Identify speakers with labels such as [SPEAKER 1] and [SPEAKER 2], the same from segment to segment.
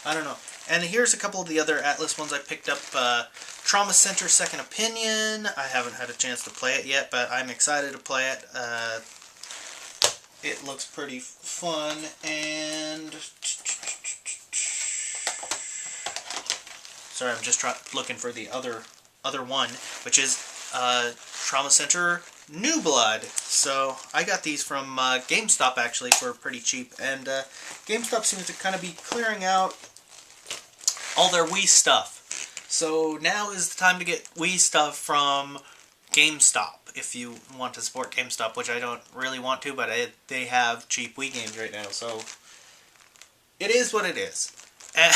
[SPEAKER 1] I don't know. And here's a couple of the other Atlas ones I picked up. Trauma Center Second Opinion. I haven't had a chance to play it yet, but I'm excited to play it. It looks pretty fun, and... Sorry, I'm just looking for the other one, which is Trauma Center New Blood. So I got these from GameStop, actually, for pretty cheap. And GameStop seems to kind of be clearing out all their Wii stuff. So now is the time to get Wii stuff from GameStop, if you want to support GameStop, which I don't really want to, but they have cheap Wii games right now, so it is what it is. And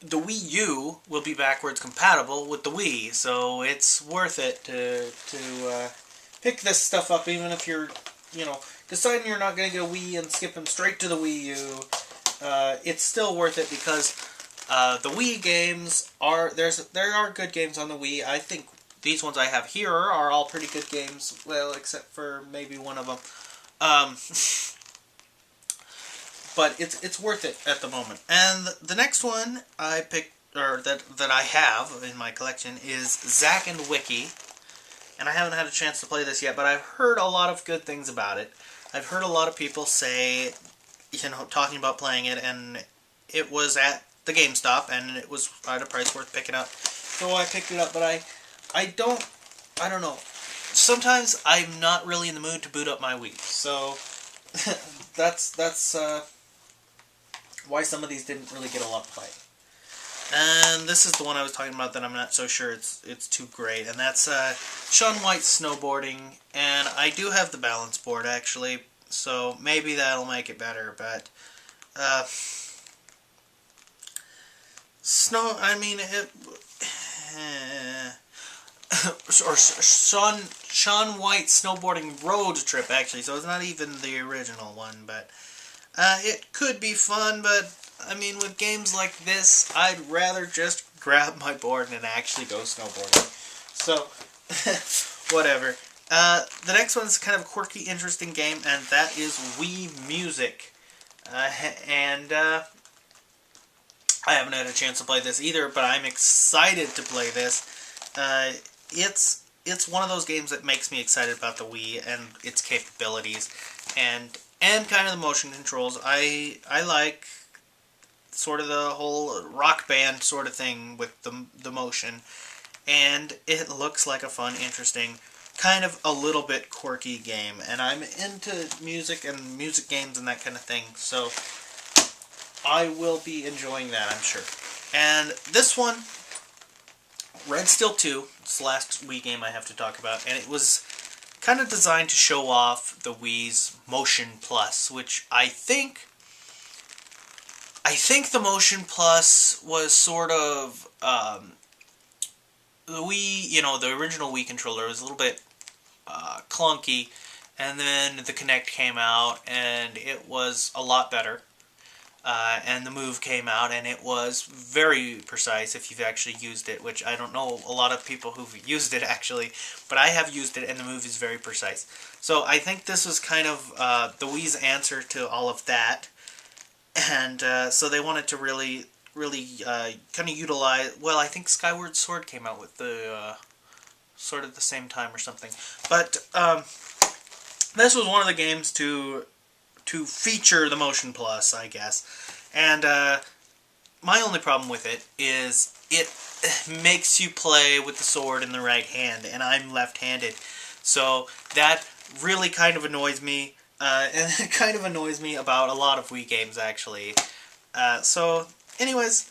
[SPEAKER 1] the Wii U will be backwards compatible with the Wii, so it's worth it to pick this stuff up, even if you're, deciding you're not going to get a Wii and skipping straight to the Wii U. It's still worth it because the Wii games there are good games on the Wii. I think these ones I have here are all pretty good games, well, except for maybe one of them. But it's worth it at the moment. And the next one I picked, or that I have in my collection, is Zack and Wiki. And I haven't had a chance to play this yet, but I've heard a lot of good things about it. I've heard a lot of people say, talking about playing it, and it was at the GameStop, and it was at a price worth picking up. So I picked it up, but I don't know. Sometimes I'm not really in the mood to boot up my Wii, so that's why some of these didn't really get a lot of play. And this is the one I was talking about that I'm not so sure it's too great, and that's Shaun White's Snowboarding, and I do have the balance board, actually, so maybe that'll make it better, but or Shaun White's Snowboarding Road Trip, actually, so it's not even the original one, but it could be fun, but I mean, with games like this, I'd rather just grab my board and actually go snowboarding. So, whatever. The next one's kind of a quirky, interesting game, and that is Wii Music. And I haven't had a chance to play this either, but I'm excited to play this. It's one of those games that makes me excited about the Wii and its capabilities, and kind of the motion controls. I like sort of the whole Rock Band sort of thing with the motion, and it looks like a fun, interesting, kind of a little bit quirky game, and I'm into music and music games and that kind of thing, so I will be enjoying that, I'm sure. And this one, Red Steel 2, it's the last Wii game I have to talk about, and it was kind of designed to show off the Wii's Motion Plus, which I think the Motion Plus was sort of, the Wii, the original Wii controller was a little bit clunky, and then the Kinect came out, and it was a lot better. And the Move came out, and it was very precise if you've actually used it, which I don't know a lot of people who've used it, actually, but I have used it, and the Move is very precise. So I think this was kind of the Wii's answer to all of that, and so they wanted to really kind of utilize... Well, I think Skyward Sword came out with the sort of the same time or something, but this was one of the games to feature the Motion Plus, I guess. And my only problem with it is it makes you play with the sword in the right hand, and I'm left-handed. So that really kind of annoys me, and it kind of annoys me about a lot of Wii games, actually. So, anyways,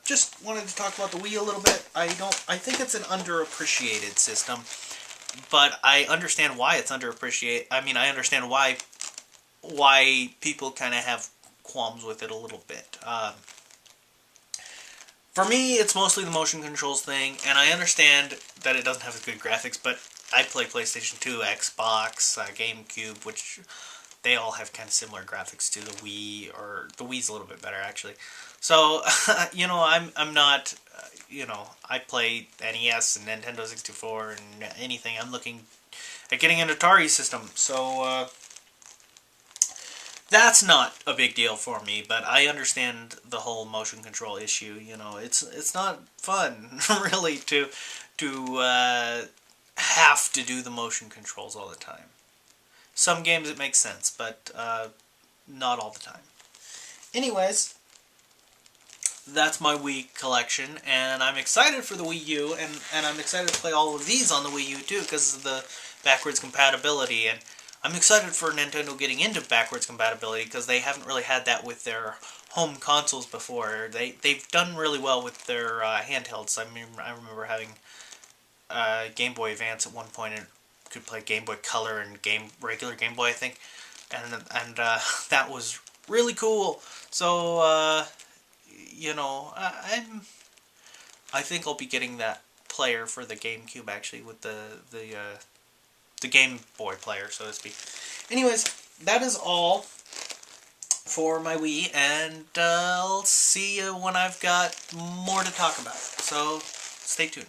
[SPEAKER 1] just wanted to talk about the Wii a little bit. I think it's an underappreciated system, but I understand why it's underappreciated. I mean, I understand why people kind of have qualms with it a little bit. For me, it's mostly the motion controls thing, and I understand that it doesn't have good graphics, but I play PlayStation 2, Xbox, GameCube, which they all have kind of similar graphics to the Wii, or the Wii's a little bit better, actually. So, I'm not, I play NES and Nintendo 64 and anything. I'm looking at getting an Atari system, so, That's not a big deal for me, but I understand the whole motion control issue. You know, it's not fun really to have to do the motion controls all the time. Some games it makes sense, but not all the time. Anyways, that's my Wii collection, and I'm excited for the Wii U, and I'm excited to play all of these on the Wii U too, because of the backwards compatibility, and I'm excited for Nintendo getting into backwards compatibility, because they haven't really had that with their home consoles before. They've done really well with their handhelds. I mean, I remember having Game Boy Advance at one point, and could play Game Boy Color and regular Game Boy, I think, and that was really cool. So you know, I think I'll be getting that player for the GameCube, actually, with the Game Boy player, so to speak. Anyways, that is all for my Wii, and I'll see you when I've got more to talk about. So stay tuned.